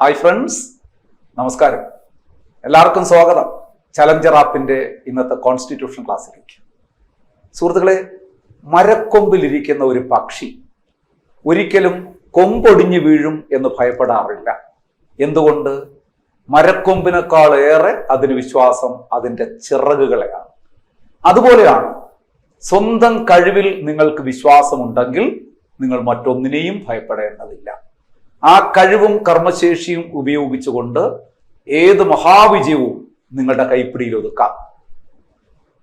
Hi friends, നമസ്കാരം. എല്ലാവർക്കും സ്വാഗതം ചലഞ്ചർ ആപ്പിന്റെ ഇന്നത്തെ കോൺസ്റ്റിറ്റ്യൂഷൻ ക്ലാസ്സിലേക്ക്. സുഹൃത്തുക്കളെ, മരക്കൊമ്പിലിരിക്കുന്ന ഒരു പക്ഷി ഒരിക്കലും കൊമ്പൊടിഞ്ഞു വീഴും എന്ന് ഭയപ്പെടാറില്ല. എന്തുകൊണ്ട്? മരക്കൊമ്പിനേക്കാളേറെ അതിന് വിശ്വാസം അതിൻ്റെ ചിറകുകളെയാണ്. അതുപോലെയാണ് സ്വന്തം കഴിവിൽ നിങ്ങൾക്ക് വിശ്വാസമുണ്ടെങ്കിൽ നിങ്ങൾ മറ്റൊന്നിനെയും ഭയപ്പെടേണ്ടതില്ല. ആ കഴിവും കർമ്മശേഷിയും ഉപയോഗിച്ചുകൊണ്ട് ഏത് മഹാവിജയവും നിങ്ങളുടെ കൈപ്പിടിയിൽ ഒതുക്കാം.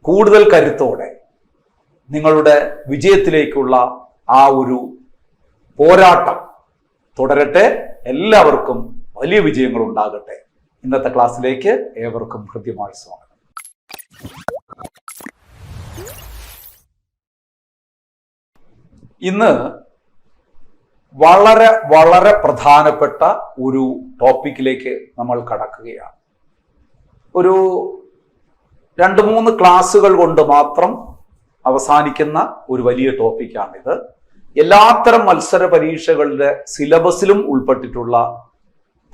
കൂടുതൽ കരുത്തോടെ നിങ്ങളുടെ വിജയത്തിലേക്കുള്ള ആ ഒരു പോരാട്ടം തുടരട്ടെ. എല്ലാവർക്കും വലിയ വിജയങ്ങൾ ഉണ്ടാകട്ടെ. ഇന്നത്തെ ക്ലാസ്സിലേക്ക് ഏവർക്കും ഹൃദ്യമായ സ്വാഗതം. ഇന്ന് വളരെ വളരെ പ്രധാനപ്പെട്ട ഒരു ടോപ്പിക്കിലേക്ക് നമ്മൾ കടക്കുകയാണ്. ഒരു 2-3 ക്ലാസ്സുകൾ കൊണ്ട് മാത്രം അവസാനിക്കുന്ന ഒരു വലിയ ടോപ്പിക്കാണിത്. എല്ലാത്തരം മത്സര പരീക്ഷകളുടെ സിലബസിലും ഉൾപ്പെട്ടിട്ടുള്ള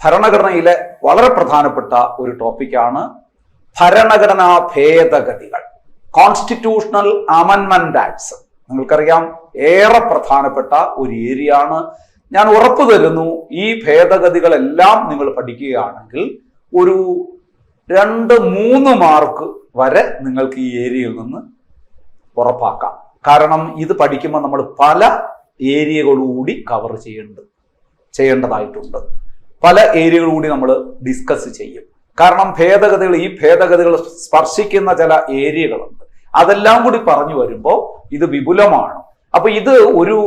ഭരണഘടനയിലെ വളരെ പ്രധാനപ്പെട്ട ഒരു ടോപ്പിക്കാണ് ഭരണഘടനാ ഭേദഗതികൾ, കോൺസ്റ്റിറ്റ്യൂഷണൽ അമെൻമെന്റ് ആക്ട്സ്. നിങ്ങൾക്കറിയാം, ഏറെ പ്രധാനപ്പെട്ട ഒരു ഏരിയയാണ്. ഞാൻ ഉറപ്പു തരുന്നു, ഈ ഭേദഗതികളെല്ലാം നിങ്ങൾ പഠിക്കുകയാണെങ്കിൽ ഒരു 2-3 മാർക്ക് വരെ നിങ്ങൾക്ക് ഈ ഏരിയയിൽ നിന്ന് ഉറപ്പാക്കാം. കാരണം ഇത് പഠിക്കുമ്പോൾ നമ്മൾ പല ഏരിയകളൂടി കവർ ചെയ്യേണ്ടതായിട്ടുണ്ട്. പല ഏരിയകളൂടി നമ്മൾ ഡിസ്കസ് ചെയ്യും. കാരണം ഈ ഭേദഗതികൾ സ്പർശിക്കുന്ന ചില ഏരിയകളുണ്ട്. അതെല്ലാം കൂടി പറഞ്ഞു വരുമ്പോൾ ഇത് വിപുലമാണ്. അപ്പൊ ഇത് ഒരു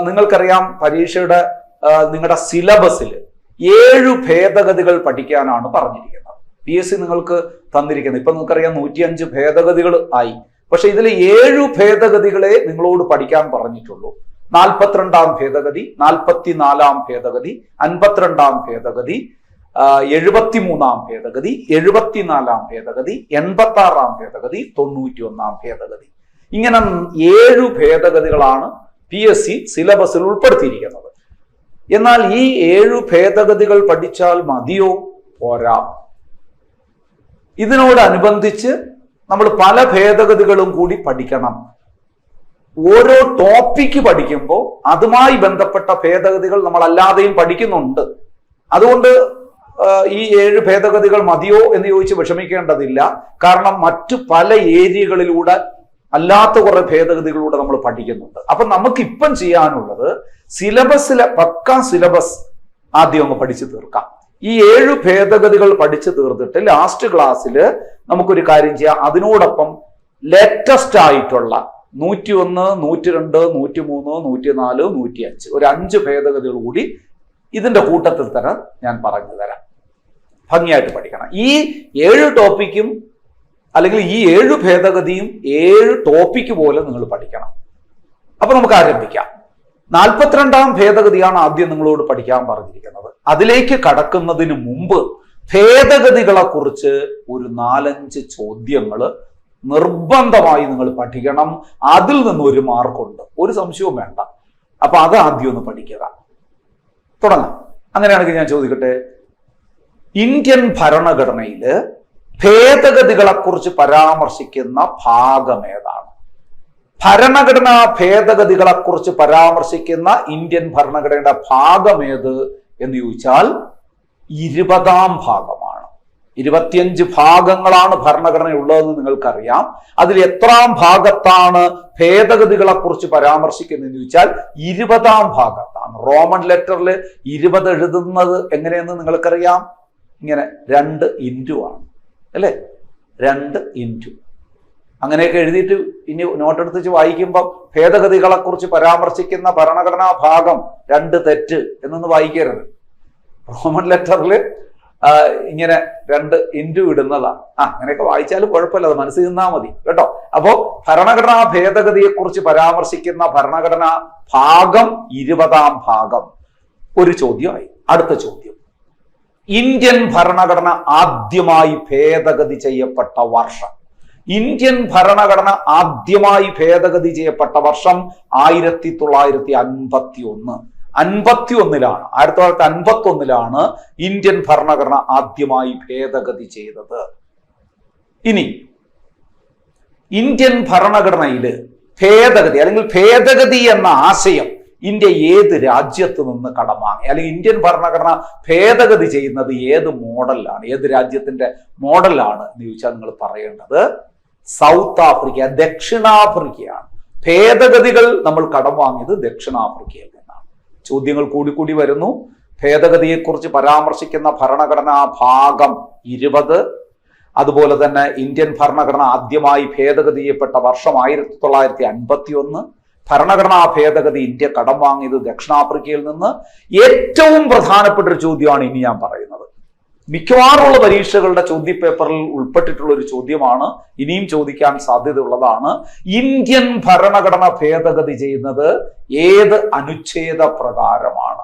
നിങ്ങൾക്കറിയാം, പരീക്ഷയുടെ നിങ്ങളുടെ സിലബസിൽ 7 ഭേദഗതികൾ പഠിക്കാനാണ് പറഞ്ഞിരിക്കുന്നത്. PSC നിങ്ങൾക്ക് തന്നിരിക്കുന്നത്. ഇപ്പൊ നിങ്ങൾക്കറിയാം 105 ഭേദഗതികൾ ആയി. പക്ഷെ ഇതിൽ 7 ഭേദഗതികളെ നിങ്ങളോട് പഠിക്കാൻ പറഞ്ഞിട്ടുള്ളൂ. 42-ാം ഭേദഗതി, 44-ാം ഭേദഗതി, 52-ാം ഭേദഗതി, 73-ാം ഭേദഗതി, 74-ാം ഭേദഗതി, 86-ാം ഭേദഗതി, 91-ാം ഭേദഗതി. ഇങ്ങനെ 7 ഭേദഗതികളാണ് PSC സിലബസിൽ ഉൾപ്പെടുത്തിയിരിക്കുന്നത്. എന്നാൽ ഈ 7 ഭേദഗതികൾ പഠിച്ചാൽ മതിയോ? പോരാ. ഇതിനോടനുബന്ധിച്ച് നമ്മൾ പല ഭേദഗതികളും കൂടി പഠിക്കണം. ഓരോ ടോപ്പിക്ക് പഠിക്കുമ്പോൾ അതുമായി ബന്ധപ്പെട്ട ഭേദഗതികൾ നമ്മൾ അല്ലാതെയും പഠിക്കുന്നുണ്ട്. അതുകൊണ്ട് ഈ 7 ഭേദഗതികൾ മതിയോ എന്ന് ചോദിച്ച് വിഷമിക്കേണ്ടതില്ല. കാരണം മറ്റു പല ഏരിയകളിലൂടെ അല്ലാത്ത കുറെ ഭേദഗതികളിലൂടെ നമ്മൾ പഠിക്കുന്നുണ്ട്. അപ്പൊ നമുക്ക് ഇപ്പം ചെയ്യാനുള്ളത് പക്കാ സിലബസ് ആദ്യം ഒന്ന് പഠിച്ചു തീർക്കാം. ഈ 7 ഭേദഗതികൾ പഠിച്ചു തീർത്തിട്ട് ലാസ്റ്റ് ക്ലാസ്സിൽ നമുക്കൊരു കാര്യം ചെയ്യാം. അതിനോടൊപ്പം ലേറ്റസ്റ്റ് ആയിട്ടുള്ള 101, 102, 103, 104, 105 ഒരു 5 ഭേദഗതികൾ കൂടി ഇതിന്റെ കൂട്ടത്തിൽ തന്നെ ഞാൻ പറഞ്ഞു തരാം. ഭംഗിയായിട്ട് പഠിക്കണം. ഈ 7 ടോപ്പിക്കും അല്ലെങ്കിൽ ഈ 7 ഭേദഗതിയും 7 ടോപ്പിക്ക് പോലെ നിങ്ങൾ പഠിക്കണം. അപ്പൊ നമുക്ക് ആരംഭിക്കാം. 42-ാം ഭേദഗതിയാണ് ആദ്യം നിങ്ങളോട് പഠിക്കാൻ പറഞ്ഞിരിക്കുന്നത്. അതിലേക്ക് കടക്കുന്നതിന് മുമ്പ് ഭേദഗതികളെ കുറിച്ച് ഒരു 4-5 ചോദ്യങ്ങൾ നിർബന്ധമായി നിങ്ങൾ പഠിക്കണം. അതിൽ നിന്ന് 1 മാർക്കുണ്ട്, ഒരു സംശയവും വേണ്ട. അപ്പൊ അത് ആദ്യം ഒന്ന് പഠിക്കുക. തുടങ്ങാം. അങ്ങനെയാണെങ്കിൽ ഞാൻ ചോദിക്കട്ടെ, ഇന്ത്യൻ ഭരണഘടനയില് ഭേദഗതികളെ കുറിച്ച് പരാമർശിക്കുന്ന ഭാഗം ഏതാണ്? ഭരണഘടനാ ഭേദഗതികളെ കുറിച്ച് പരാമർശിക്കുന്ന ഇന്ത്യൻ ഭരണഘടനയുടെ ഭാഗം ഏത് എന്ന് ചോദിച്ചാൽ 20-ാം ഭാഗമാണ്. 25 ഭാഗങ്ങളാണ് ഭരണഘടന ഉള്ളതെന്ന് നിങ്ങൾക്കറിയാം. അതിൽ എത്രാം ഭാഗത്താണ് ഭേദഗതികളെ കുറിച്ച് പരാമർശിക്കുന്നതെന്ന് ചോദിച്ചാൽ 20-ാം ഭാഗത്താണ്. റോമൻ ലെറ്ററിൽ 20 എഴുതുന്നത് എങ്ങനെയെന്ന് നിങ്ങൾക്കറിയാം. ഇങ്ങനെ 2 ഇൻറ്റു ആണ്, അല്ലേ? 2 ഇൻറ്റു അങ്ങനെയൊക്കെ എഴുതിയിട്ട് ഇനി നോട്ടെടുത്ത് വായിക്കുമ്പം ഭേദഗതികളെ കുറിച്ച് പരാമർശിക്കുന്ന ഭരണഘടനാ ഭാഗം 2 തെറ്റ് എന്നൊന്ന് വായിക്കരുത്. റോമൻ ലെറ്ററിൽ ഇങ്ങനെ 2 ഇൻറ്റു ഇടുന്നതാണ്. അങ്ങനെയൊക്കെ വായിച്ചാലും കുഴപ്പമില്ല, അത് മനസ്സിൽ നിന്നാൽ മതി കേട്ടോ. അപ്പോ ഭരണഘടനാ ഭേദഗതിയെ കുറിച്ച് പരാമർശിക്കുന്ന ഭരണഘടനാ ഭാഗം 20-ാം ഭാഗം ഒരു ചോദ്യമായി. അടുത്ത ചോദ്യം, ഇന്ത്യൻ ഭരണഘടന ആദ്യമായി ഭേദഗതി ചെയ്യപ്പെട്ട വർഷം. ഇന്ത്യൻ ഭരണഘടന ആദ്യമായി ഭേദഗതി ചെയ്യപ്പെട്ട വർഷം 1951. 1951 ഇന്ത്യൻ ഭരണഘടന ആദ്യമായി ഭേദഗതി ചെയ്തത്. ഇനി ഇന്ത്യൻ ഭരണഘടനയില് ഭേദഗതി അല്ലെങ്കിൽ ഭേദഗതി എന്ന ആശയം ഇന്ത്യ ഏത് രാജ്യത്ത് നിന്ന് കടം വാങ്ങി, അല്ലെങ്കിൽ ഇന്ത്യൻ ഭരണഘടന ഭേദഗതി ചെയ്യുന്നത് ഏത് മോഡലാണ്, ഏത് രാജ്യത്തിന്റെ മോഡലാണ് എന്ന് ചോദിച്ചാൽ നിങ്ങൾ പറയേണ്ടത് സൗത്ത് ആഫ്രിക്ക, ദക്ഷിണാഫ്രിക്കയാണ്. ഭേദഗതികൾ നമ്മൾ കടം വാങ്ങിയത് ദക്ഷിണാഫ്രിക്കയിൽ നിന്നാണ്. ചോദ്യങ്ങൾ കൂടി വരുന്നു. ഭേദഗതിയെക്കുറിച്ച് പരാമർശിക്കുന്ന ഭരണഘടനാ ഭാഗം 20. അതുപോലെ തന്നെ ഇന്ത്യൻ ഭരണഘടന ആദ്യമായി ഭേദഗതി ചെയ്യപ്പെട്ട വർഷം 1951. ഭരണഘടനാ ഭേദഗതി ഇന്ത്യ കടം വാങ്ങിയത് ദക്ഷിണാഫ്രിക്കയിൽ നിന്ന്. ഏറ്റവും പ്രധാനപ്പെട്ട ഒരു ചോദ്യമാണ് ഇനി ഞാൻ പറയുന്നത്. മിക്കവാറുള്ള പരീക്ഷകളുടെ ചോദ്യപേപ്പറിൽ ഉൾപ്പെട്ടിട്ടുള്ള ഒരു ചോദ്യമാണ്, ഇനിയും ചോദിക്കാൻ സാധ്യതയുള്ളതാണ്. ഇന്ത്യൻ ഭരണഘടന ഭേദഗതി ചെയ്യുന്നത് ഏത് അനുച്ഛേദ പ്രകാരമാണ്?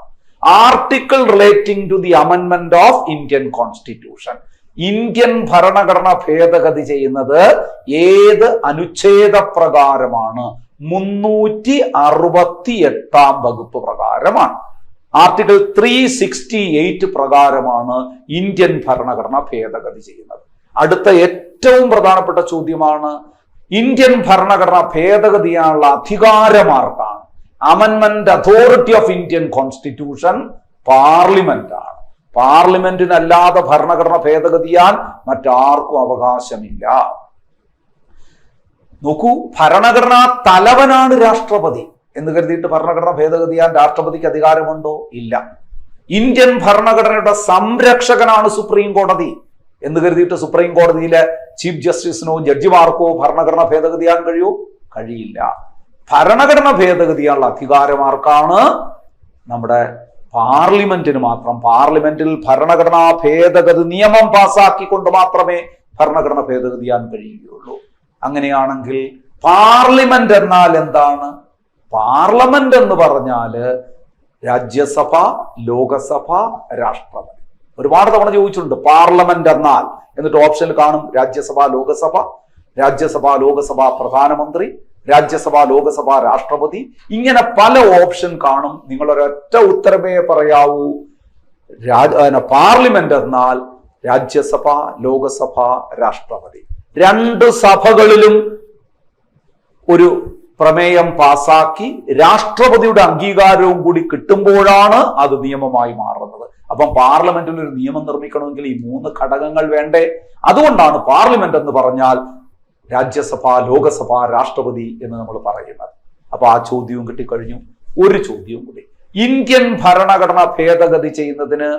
ആർട്ടിക്കിൾ റിലേറ്റിംഗ് ടു ദി അമെൻമെന്റ് ഓഫ് ഇന്ത്യൻ കോൺസ്റ്റിറ്റ്യൂഷൻ. ഇന്ത്യൻ ഭരണഘടന ഭേദഗതി ചെയ്യുന്നത് ഏത് അനുച്ഛേദ പ്രകാരമാണ്? 368 വകുപ്പ് പ്രകാരമാണ്. ആർട്ടിക്കിൾ 368 പ്രകാരമാണ് ഇന്ത്യൻ ഭരണഘടന ഭേദഗതി ചെയ്യുന്നത്. അടുത്ത ഏറ്റവും പ്രധാനപ്പെട്ട ചോദ്യമാണ്, ഇന്ത്യൻ ഭരണഘടന ഭേദഗതി ചെയ്യാനുള്ള അധികാരമാർക്കാണ്? അമെൻമെന്റ് authority of Indian constitution parliament ആണ്. പാർലമെന്റിനല്ലാതെ ഭരണഘടന ഭേദഗതി ചെയ്യാൻ മറ്റാർക്കും അവകാശമില്ല. നോക്കൂ, ഭരണഘടനാ തലവനാണ് രാഷ്ട്രപതി എന്ന് കരുതിയിട്ട് ഭരണഘടന ഭേദഗതി ചെയ്യാൻ രാഷ്ട്രപതിക്ക് അധികാരമുണ്ടോ? ഇല്ല. ഇന്ത്യൻ ഭരണഘടനയുടെ സംരക്ഷകനാണ് സുപ്രീം കോടതി എന്ന് കരുതിയിട്ട് സുപ്രീം കോടതിയിലെ ചീഫ് ജസ്റ്റിസിനോ ജഡ്ജിമാർക്കോ ഭരണഘടന ഭേദഗതി ചെയ്യാൻ കഴിയുമോ? കഴിയില്ല. ഭരണഘടന ഭേദഗതി ചെയ്യാനുള്ള അധികാരമാർക്കാണ്? നമ്മുടെ പാർലമെന്റിന് മാത്രം. പാർലമെന്റിൽ ഭരണഘടനാ ഭേദഗതി നിയമം പാസാക്കിക്കൊണ്ട് മാത്രമേ ഭരണഘടന ഭേദഗതി ചെയ്യാൻ കഴിയുകയുള്ളൂ. അങ്ങനെയാണെങ്കിൽ പാർലമെന്റ് എന്നാൽ എന്താണ്? പാർലമെന്റ് എന്ന് പറഞ്ഞാല് രാജ്യസഭ, ലോകസഭ, രാഷ്ട്രപതി. ഒരുപാട് തവണ ചോദിച്ചിട്ടുണ്ട് പാർലമെന്റ് എന്നാൽ, എന്നിട്ട് ഓപ്ഷനിൽ കാണും രാജ്യസഭ, ലോകസഭ, രാജ്യസഭ, ലോകസഭ പ്രധാനമന്ത്രി, രാജ്യസഭ, ലോകസഭ രാഷ്ട്രപതി, ഇങ്ങനെ പല ഓപ്ഷൻ കാണും. നിങ്ങളൊരൊറ്റ ഉത്തരമേ പറയാവൂ, പാർലമെന്റ് എന്നാൽ രാജ്യസഭ, ലോകസഭ, രാഷ്ട്രപതി. 2 സഭകളിലും ഒരു പ്രമേയം പാസാക്കി രാഷ്ട്രപതിയുടെ അംഗീകാരവും കൂടി കിട്ടുമ്പോഴാണ് അത് നിയമമായി മാറുന്നത്. അപ്പം പാർലമെന്റിൽ ഒരു നിയമം നിർമ്മിക്കണമെങ്കിൽ ഈ 3 ഘടകങ്ങൾ വേണ്ടേ? അതുകൊണ്ടാണ് പാർലമെന്റ് എന്ന് പറഞ്ഞാൽ രാജ്യസഭ, ലോകസഭ, രാഷ്ട്രപതി എന്ന് നമ്മൾ പറയുന്നത്. അപ്പൊ ആ ചോദ്യവും കിട്ടിക്കഴിഞ്ഞു. ഒരു ചോദ്യവും കൂടി, ഇന്ത്യൻ ഭരണഘടന ഭേദഗതി ചെയ്യുന്നതിന്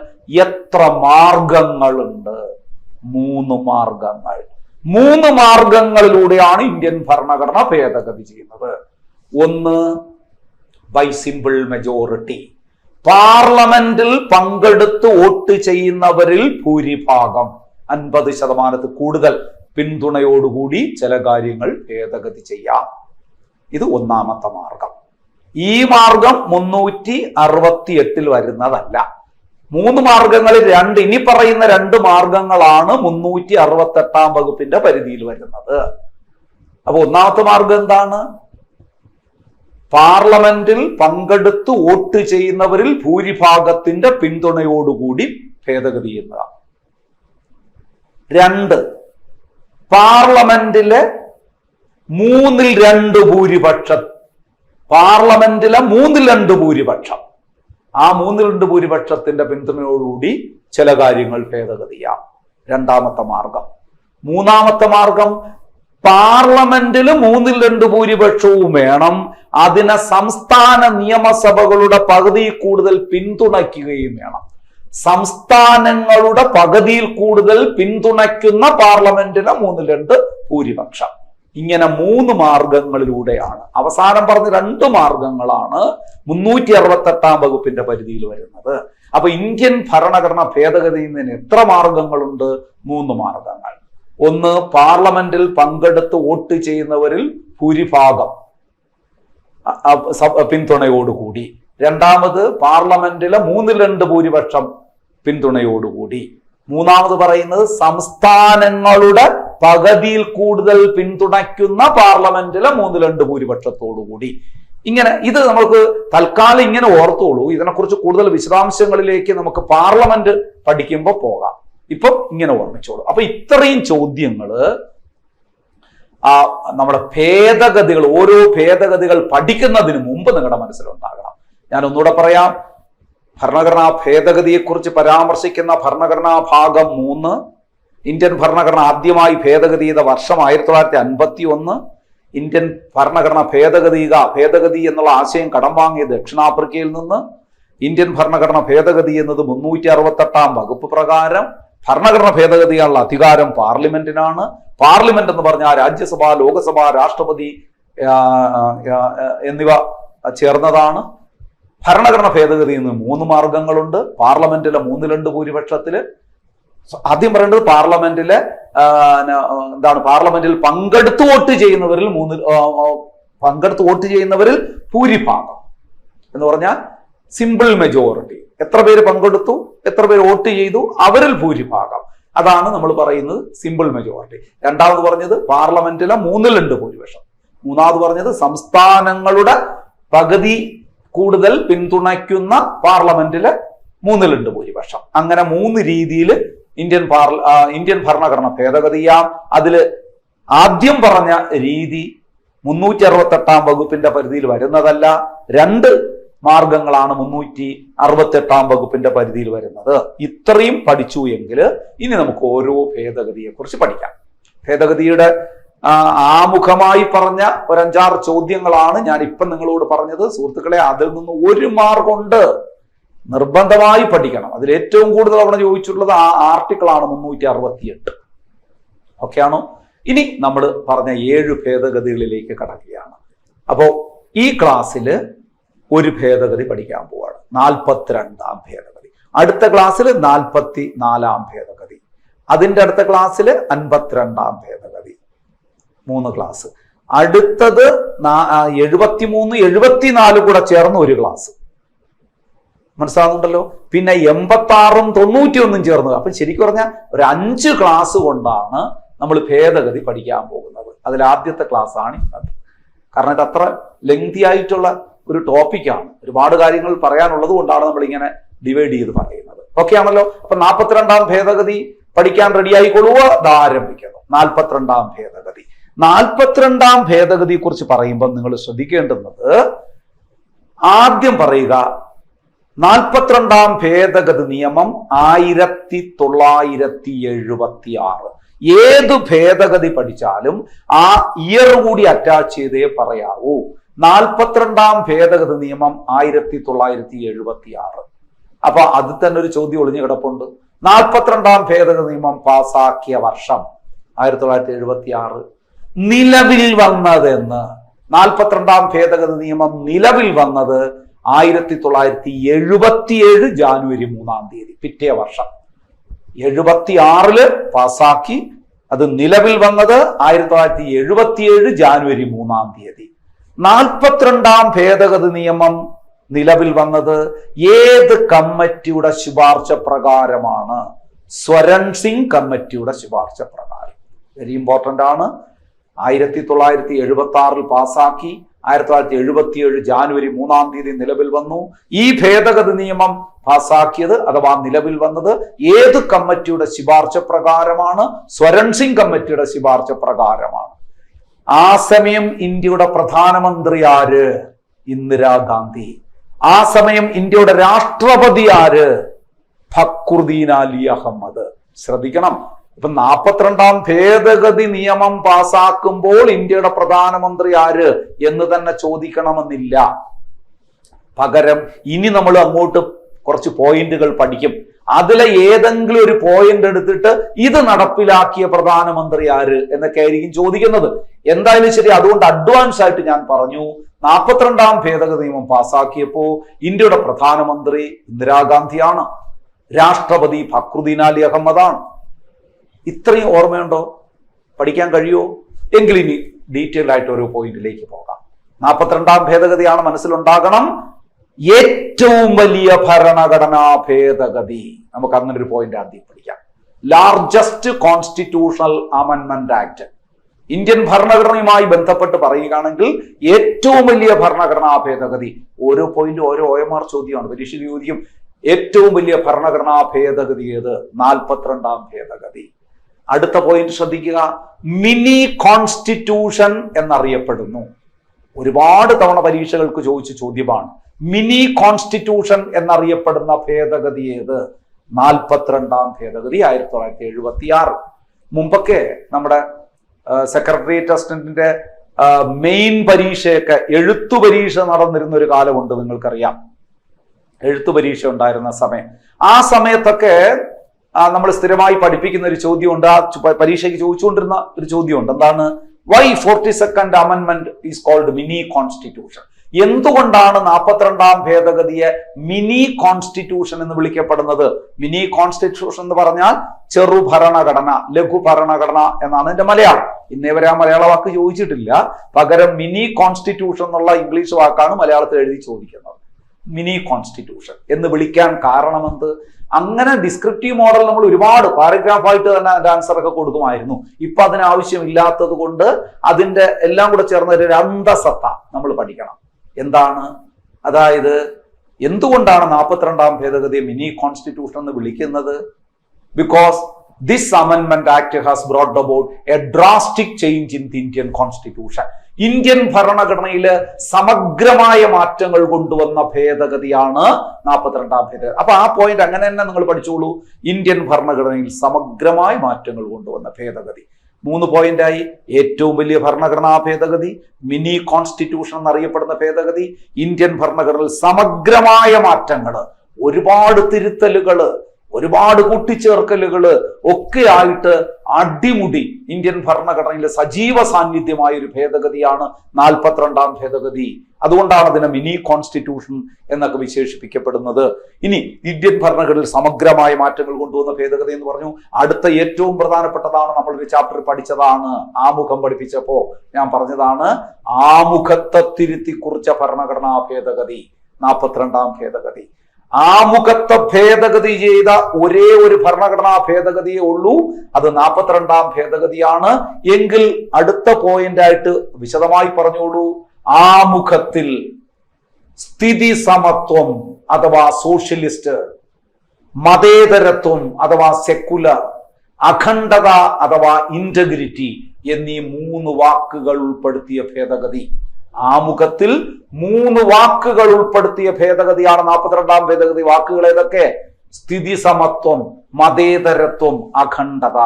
എത്ര മാർഗങ്ങളുണ്ട്? 3 മാർഗങ്ങൾ. 3 മാർഗങ്ങളിലൂടെയാണ് ഇന്ത്യൻ ഭരണഘടന ഭേദഗതി ചെയ്യുന്നത്. ഒന്ന്, ബൈ സിമ്പിൾ മെജോറിറ്റി. പാർലമെന്റിൽ പങ്കെടുത്ത് വോട്ട് ചെയ്യുന്നവരിൽ ഭൂരിഭാഗം 50% കൂടുതൽ പിന്തുണയോടുകൂടി ചില കാര്യങ്ങൾ ഭേദഗതി ചെയ്യാം. ഇത് ഒന്നാമത്തെ മാർഗം. ഈ മാർഗം 368 വരുന്നതല്ല. 3 മാർഗങ്ങളിൽ 2, ഇനി പറയുന്ന 2 മാർഗങ്ങളാണ് 368 വകുപ്പിന്റെ പരിധിയിൽ വരുന്നത്. അപ്പൊ ഒന്നാമത്തെ മാർഗം എന്താണ്? പാർലമെന്റിൽ പങ്കെടുത്ത് വോട്ട് ചെയ്യുന്നവരിൽ ഭൂരിഭാഗത്തിന്റെ പിന്തുണയോടുകൂടി ഭേദഗതി ചെയ്യുന്നതാണ്. 2, പാർലമെന്റിലെ 2/3 ഭൂരിപക്ഷം, പാർലമെന്റിലെ 2/3 ഭൂരിപക്ഷം, ആ 2/3 ഭൂരിപക്ഷത്തിന്റെ പിന്തുണയോടുകൂടി ചില കാര്യങ്ങൾ ഭേദഗതി ചെയ്യാം. 2ാമത്തെ മാർഗം. 3ാമത്തെ മാർഗം, പാർലമെന്റിൽ 2/3 ഭൂരിപക്ഷവും വേണം, അതിനെ സംസ്ഥാന നിയമസഭകളുടെ പകുതിയിൽ കൂടുതൽ പിന്തുണയ്ക്കുകയും വേണം. സംസ്ഥാനങ്ങളുടെ പകുതിയിൽ കൂടുതൽ പിന്തുണയ്ക്കുന്ന പാർലമെന്റിന് 2/3 ഭൂരിപക്ഷം. ഇങ്ങനെ 3 മാർഗങ്ങളിലൂടെയാണ്. അവസാനം പറഞ്ഞ 2 മാർഗങ്ങളാണ് 368 വകുപ്പിന്റെ പരിധിയിൽ വരുന്നത്. അപ്പൊ ഇന്ത്യൻ ഭരണഘടന ഭേദഗതി ചെയ്യുന്നതിന് എത്ര മാർഗങ്ങളുണ്ട്? 3 മാർഗങ്ങൾ. ഒന്ന്, പാർലമെന്റിൽ പങ്കെടുത്ത് വോട്ട് ചെയ്യുന്നവരിൽ ഭൂരിഭാഗം പിന്തുണയോടുകൂടി. 2ാമത്, പാർലമെന്റിലെ 2/3 ഭൂരിപക്ഷം പിന്തുണയോടുകൂടി. 3ാമത് പറയുന്നത് സംസ്ഥാനങ്ങളുടെ പകുതിയിൽ കൂടുതൽ പിന്തുണയ്ക്കുന്ന പാർലമെന്റിലെ 2/3 ഭൂരിപക്ഷത്തോടുകൂടി. ഇങ്ങനെ ഇത് നമുക്ക് തൽക്കാലം ഇങ്ങനെ ഓർത്തോളൂ. ഇതിനെക്കുറിച്ച് കൂടുതൽ വിശദാംശങ്ങളിലേക്ക് നമുക്ക് പാർലമെന്റ് പഠിക്കുമ്പോൾ പോകാം. ഇപ്പം ഇങ്ങനെ ഓർമ്മിച്ചോളൂ. അപ്പൊ ഇത്രയും ചോദ്യങ്ങള് നമ്മുടെ ഭേദഗതികൾ, ഓരോ ഭേദഗതികൾ പഠിക്കുന്നതിന് മുമ്പ് നിങ്ങളുടെ മനസ്സിലുണ്ടാകണം. ഞാൻ ഒന്നുകൂടെ പറയാം. ഭരണഘടനാ ഭേദഗതിയെക്കുറിച്ച് പരാമർശിക്കുന്ന ഭരണഘടനാ ഭാഗം 3, ഇന്ത്യൻ ഭരണഘടന ആദ്യമായി ഭേദഗതി ചെയ്ത വർഷം 1951. ഇന്ത്യൻ ഭരണഘടന ഭേദഗതി എന്നുള്ള ആശയം കടം വാങ്ങിയത് ദക്ഷിണാഫ്രിക്കയിൽ നിന്ന്. ഇന്ത്യൻ ഭരണഘടന ഭേദഗതി എന്നത് 368 വകുപ്പ് പ്രകാരം. ഭരണഘടന ഭേദഗതിയുള്ള അധികാരം പാർലമെന്റിനാണ്. പാർലമെന്റ് എന്ന് പറഞ്ഞാൽ രാജ്യസഭ, ലോകസഭ, രാഷ്ട്രപതി എന്നിവ ചേർന്നതാണ്. ഭരണഘടന ഭേദഗതി എന്ന് 3 മാർഗങ്ങളുണ്ട്. പാർലമെന്റിലെ 2/3 ഭൂരിപക്ഷത്തില്, ആദ്യം പറയേണ്ടത് പാർലമെന്റിലെ പാർലമെന്റിൽ പങ്കെടുത്ത് വോട്ട് ചെയ്യുന്നവരിൽ ഭൂരിഭാഗം എന്ന് പറഞ്ഞാൽ സിമ്പിൾ മെജോറിറ്റി. എത്ര പേര് പങ്കെടുത്തു, എത്ര പേര് വോട്ട് ചെയ്തു, അവരിൽ ഭൂരിഭാഗം, അതാണ് നമ്മൾ പറയുന്നത് സിമ്പിൾ മെജോറിറ്റി. രണ്ടാമത് പറഞ്ഞത് പാർലമെന്റിലെ 2/3 ഭൂരിപക്ഷം. മൂന്നാമത് പറഞ്ഞത് സംസ്ഥാനങ്ങളുടെ പകുതി കൂടുതൽ പിന്തുണയ്ക്കുന്ന പാർലമെന്റിലെ 2/3 ഭൂരിപക്ഷം. അങ്ങനെ 3 രീതിയിൽ ഇന്ത്യൻ ഭരണഘടന ഭേദഗതി ചെയ്യാം. അതിൽ ആദ്യം പറഞ്ഞ രീതി 368 വകുപ്പിന്റെ പരിധിയിൽ വരുന്നതല്ല. 2 മാർഗങ്ങളാണ് 368 വകുപ്പിന്റെ പരിധിയിൽ വരുന്നത്. ഇത്രയും പഠിച്ചു എങ്കിൽ ഇനി നമുക്ക് ഓരോ ഭേദഗതിയെ കുറിച്ച് പഠിക്കാം. ഭേദഗതിയുടെ ആമുഖമായി പറഞ്ഞ ഒരു 5-6 ചോദ്യങ്ങളാണ് ഞാൻ ഇപ്പം നിങ്ങളോട് പറഞ്ഞത്. സുഹൃത്തുക്കളെ, അതിൽ നിന്ന് 1 മാർക്കുണ്ട്, നിർബന്ധമായി പഠിക്കണം. അതിൽ ഏറ്റവും കൂടുതൽ അവിടെ ചോദിച്ചിട്ടുള്ളത് ആ ആർട്ടിക്കിളാണ് 368. ഓക്കെ ആണോ? ഇനി നമ്മൾ പറഞ്ഞ 7 ഭേദഗതികളിലേക്ക് കടക്കുകയാണ്. അപ്പോൾ ഈ ക്ലാസ്സിൽ ഒരു ഭേദഗതി പഠിക്കാൻ പോവാണ്, 42ാം ഭേദഗതി. അടുത്ത ക്ലാസ്സിൽ 44ാം ഭേദഗതി. അതിൻ്റെ അടുത്ത ക്ലാസ്സിൽ 52ാം ഭേദഗതി. 3 ക്ലാസ്. അടുത്തത് 73, 74 കൂടെ ചേർന്ന് ഒരു ക്ലാസ്. മനസ്സിലാകുന്നുണ്ടല്ലോ? പിന്നെ 86ഉം 91ഉം ചേർന്ന്. അപ്പം ശരിക്കും പറഞ്ഞാൽ ഒരു 5 ക്ലാസ് കൊണ്ടാണ് നമ്മൾ ഭേദഗതി പഠിക്കാൻ പോകുന്നത്. അതിൽ ആദ്യത്തെ ക്ലാസ് ആണ് ഇന്നത്. കാരണം ഇത് അത്ര ലെങ്തി ആയിട്ടുള്ള ഒരു ടോപ്പിക്കാണ്. ഒരുപാട് കാര്യങ്ങൾ പറയാനുള്ളത് കൊണ്ടാണ് നമ്മൾ ഇങ്ങനെ ഡിവൈഡ് ചെയ്ത് പറയുന്നത്. ഓക്കെ ആണല്ലോ? അപ്പൊ 42ാം ഭേദഗതി പഠിക്കാൻ റെഡി ആയിക്കൊള്ളുക. ആരംഭിക്കുന്നു 42ാം ഭേദഗതി. 42ാം ഭേദഗതിയെ കുറിച്ച് പറയുമ്പോൾ നിങ്ങൾ ശ്രദ്ധിക്കേണ്ടുന്നത്, ആദ്യം പറയുക 42ാം ഭേദഗതി നിയമം 1976. ഏത് ഭേദഗതി പഠിച്ചാലും ആ ഇയർ കൂടി അറ്റാച്ച് ചെയ്തേ പറയാവൂ. 42ാം ഭേദഗതി നിയമം 1976. അപ്പൊ അത് തന്നെ ഒരു ചോദ്യം ഒളിഞ്ഞു കിടപ്പുണ്ട്. 42ാം ഭേദഗതി നിയമം പാസാക്കിയ വർഷം 1976. നിലവിൽ വന്നതെന്ന്, 42ാം ഭേദഗതി നിയമം നിലവിൽ വന്നത് 1977 ജാനുവരി 3-ാം തീയതി, പിറ്റേ വർഷം. 76 പാസാക്കി, അത് നിലവിൽ വന്നത് 1977 ജാനുവരി 3-ാം തീയതി. 42ാം ഭേദഗതി നിയമം നിലവിൽ വന്നത് ഏത് കമ്മിറ്റിയുടെ ശുപാർശ പ്രകാരമാണ്? സ്വരൺ സിംഗ് കമ്മിറ്റിയുടെ ശുപാർശ പ്രകാരം. വെരി ഇമ്പോർട്ടന്റ് ആണ്. 1976 പാസാക്കി, 1977 ജാനുവരി 3-ാം തീയതി നിലവിൽ വന്നു. ഈ ഭേദഗതി നിയമം പാസാക്കിയത് അഥവാ നിലവിൽ വന്നത് ഏത് കമ്മിറ്റിയുടെ ശുപാർശ പ്രകാരമാണ്? സ്വരൺ സിംഗ് കമ്മിറ്റിയുടെ ശുപാർശ പ്രകാരമാണ്. ആ സമയം ഇന്ത്യയുടെ പ്രധാനമന്ത്രി ആര്? ഇന്ദിരാഗാന്ധി. ആ സമയം ഇന്ത്യയുടെ രാഷ്ട്രപതി ആര്? ഫക്രുദ്ദീൻ അലി അഹമ്മദ്. ശ്രദ്ധിക്കണം. ഇപ്പൊ 42ാം ഭേദഗതി നിയമം പാസാക്കുമ്പോൾ ഇന്ത്യയുടെ പ്രധാനമന്ത്രി ആര് എന്ന് തന്നെ ചോദിക്കണമെന്നില്ല. പകരം ഇനി നമ്മൾ അങ്ങോട്ട് കുറച്ച് പോയിന്റുകൾ പഠിക്കും. അതിലെ ഏതെങ്കിലും ഒരു പോയിന്റ് എടുത്തിട്ട് ഇത് നടപ്പിലാക്കിയ പ്രധാനമന്ത്രി ആര് എന്നൊക്കെ ആയിരിക്കും ചോദിക്കുന്നത്. എന്തായാലും ശരി, അതുകൊണ്ട് അഡ്വാൻസ് ആയിട്ട് ഞാൻ പറഞ്ഞു, 42ാം ഭേദഗതി നിയമം പാസാക്കിയപ്പോ ഇന്ത്യയുടെ പ്രധാനമന്ത്രി ഇന്ദിരാഗാന്ധിയാണ്, രാഷ്ട്രപതി ഫക്രുദ്ദീൻ അലി അഹമ്മദാണ്. ഇത്രയും ഓർമ്മയുണ്ടോ? പഠിക്കാൻ കഴിയുമോ? എങ്കിൽ ഇനി ഡീറ്റെയിൽ ആയിട്ട് ഓരോ പോയിന്റിലേക്ക് പോകാം. 42ാം ഭേദഗതിയാണ് മനസ്സിലുണ്ടാകണം. ഏറ്റവും വലിയ ഭരണഘടനാ ഭേദഗതി. നമുക്ക് അങ്ങനെ ഒരു പോയിന്റ് ആദ്യം പഠിക്കാം. ലാർജസ്റ്റ് കോൺസ്റ്റിറ്റ്യൂഷണൽ അമെൻമെന്റ് ആക്ട്. ഇന്ത്യൻ ഭരണഘടനയുമായി ബന്ധപ്പെട്ട് പറയുകയാണെങ്കിൽ ഏറ്റവും വലിയ ഭരണഘടനാ ഭേദഗതി, ഓരോ പോയിന്റും ഓരോ OMR ചോദ്യമാണ്, പരീക്ഷയ്ക്ക് ചോദിക്കും. ഏറ്റവും വലിയ ഭരണഘടനാ ഭേദഗതി ഏത്? 42ാം ഭേദഗതി. അടുത്ത പോയിന്റ് ശ്രദ്ധിക്കുക, മിനി കോൺസ്റ്റിറ്റ്യൂഷൻ എന്നറിയപ്പെടുന്നു. ഒരുപാട് തവണ പരീക്ഷകൾക്ക് ചോദിച്ച ചോദ്യമാണ്. മിനി കോൺസ്റ്റിറ്റ്യൂഷൻ എന്നറിയപ്പെടുന്ന ഭേദഗതി ഏത്? 42ാം ഭേദഗതി, 1976. മുമ്പൊക്കെ നമ്മുടെ സെക്രട്ടേറിയറ്റ് അസിസ്റ്റന്റിന്റെ മെയിൻ പരീക്ഷയൊക്കെ എഴുത്തു പരീക്ഷ നടന്നിരുന്ന ഒരു കാലമുണ്ട്, നിങ്ങൾക്കറിയാം. എഴുത്തു പരീക്ഷ ഉണ്ടായിരുന്ന സമയം. ആ സമയത്തൊക്കെ നമ്മൾ സ്ഥിരമായി പഠിപ്പിക്കുന്ന ഒരു ചോദ്യമുണ്ട്, ആ പരീക്ഷയ്ക്ക് ചോദിച്ചുകൊണ്ടിരുന്ന ഒരു ചോദ്യമുണ്ട്. എന്താണ്? വൈ 42nd അമെൻമെന്റ് ഈസ് കോൾഡ് മിനി കോൺസ്റ്റിറ്റ്യൂഷൻ? എന്തുകൊണ്ടാണ് 42ാം ഭേദഗതിയെ മിനി കോൺസ്റ്റിറ്റ്യൂഷൻ എന്ന് വിളിക്കപ്പെടുന്നത്? മിനി കോൺസ്റ്റിറ്റ്യൂഷൻ എന്ന് പറഞ്ഞാൽ ചെറു ഭരണഘടന, ലഘു ഭരണഘടന എന്നാണ് എന്റെ മലയാളം. ഇന്നേ വരെ ആ മലയാള വാക്ക് ചോദിച്ചിട്ടില്ല. പകരം മിനി കോൺസ്റ്റിറ്റ്യൂഷൻ എന്നുള്ള ഇംഗ്ലീഷ് വാക്കാണ് മലയാളത്തിൽ എഴുതി ചോദിക്കുന്നത്. മിനി കോൺസ്റ്റിറ്റ്യൂഷൻ എന്ന് വിളിക്കാൻ കാരണമെന്ത്? അങ്ങനെ ഡിസ്ക്രിപ്റ്റീവ് മോഡൽ നമ്മൾ ഒരുപാട് പാരഗ്രാഫായിട്ട് തന്നെ അതിന്റെ ആൻസർ ഒക്കെ കൊടുക്കുമായിരുന്നു. ഇപ്പൊ അതിനാവശ്യമില്ലാത്തത് കൊണ്ട് അതിന്റെ എല്ലാം കൂടെ ചേർന്ന ഒരു അന്തസത്ത നമ്മൾ പഠിക്കണം. എന്താണ്? അതായത് എന്തുകൊണ്ടാണ് 42ാം ഭേദഗതിയെ മിനി കോൺസ്റ്റിറ്റ്യൂഷൻ എന്ന് വിളിക്കുന്നത്? ബിക്കോസ് ദിസ് അമെൻമെന്റ് act has brought about a drastic change in the Indian constitution. Indian ഭരണഘടനയിൽ സമഗ്രമായ മാറ്റങ്ങൾ കൊണ്ടുവന്ന ഭേദഗതിയാണ് 42ാം ഭേദഗതി. അപ്പൊ ആ പോയിന്റ് അങ്ങനെ തന്നെ നിങ്ങൾ പഠിച്ചോളൂ. ഇന്ത്യൻ ഭരണഘടനയിൽ സമഗ്രമായ മാറ്റങ്ങൾ കൊണ്ടുവന്ന ഭേദഗതി. 3 പോയിന്റായി. ഏറ്റവും വലിയ ഭരണഘടനാ ഭേദഗതി, മിനി കോൺസ്റ്റിറ്റ്യൂഷൻ എന്നറിയപ്പെടുന്ന ഭേദഗതി, ഇന്ത്യൻ ഭരണഘടനയിൽ സമഗ്രമായ മാറ്റങ്ങൾ, ഒരുപാട് തിരുത്തലുകള്, ഒരുപാട് കൂട്ടിച്ചേർക്കലുകള് ഒക്കെ ആയിട്ട് അടിമുടി ഇന്ത്യൻ ഭരണഘടനയിലെ സജീവ സാന്നിധ്യമായ ഒരു ഭേദഗതിയാണ് 42ാം ഭേദഗതി. അതുകൊണ്ടാണ് അതിനെ മിനി കോൺസ്റ്റിറ്റ്യൂഷൻ എന്നൊക്കെ വിശേഷിപ്പിക്കപ്പെടുന്നത്. ഇനി ഇന്ത്യൻ ഭരണഘടനയിൽ സമഗ്രമായ മാറ്റങ്ങൾ കൊണ്ടുവന്ന ഭേദഗതി എന്ന് പറഞ്ഞു. അടുത്ത ഏറ്റവും പ്രധാനപ്പെട്ടതാണ്, നമ്മളൊരു ചാപ്റ്റർ പഠിച്ചതാണ്, ആമുഖം പഠിപ്പിച്ചപ്പോ ഞാൻ പറഞ്ഞതാണ്, ആമുഖത്തെ തിരുത്തി കുറിച്ച ഭരണഘടനാ ഭേദഗതി 42ാം ഭേദഗതി. ആമുഖത്തെ ഭേദഗതി ചെയ്ത ഒരേ ഒരു ഭരണഘടനാ ഭേദഗതിയേ ഉള്ളൂ, അത് 42ാം ഭേദഗതിയാണ്. എങ്കിൽ അടുത്ത പോയിന്റായിട്ട് വിശദമായി പറഞ്ഞോളൂ. ആമുഖത്തിൽ സ്ഥിതി സമത്വം അഥവാ സോഷ്യലിസ്റ്റ്, മതേതരത്വം അഥവാ സെക്കുലർ, അഖണ്ഡത അഥവാ ഇന്റഗ്രിറ്റി എന്നീ 3 വാക്കുകൾ ഉൾപ്പെടുത്തിയ ഭേദഗതി. ആമുഖത്തിൽ 3 വാക്കുകൾ ഉൾപ്പെടുത്തിയ ഭേദഗതിയാണ് 42ാം ഭേദഗതി. വാക്കുകൾ ഏതൊക്കെ? സ്ഥിതി സമത്വം, മതേതരത്വം, അഖണ്ഡത.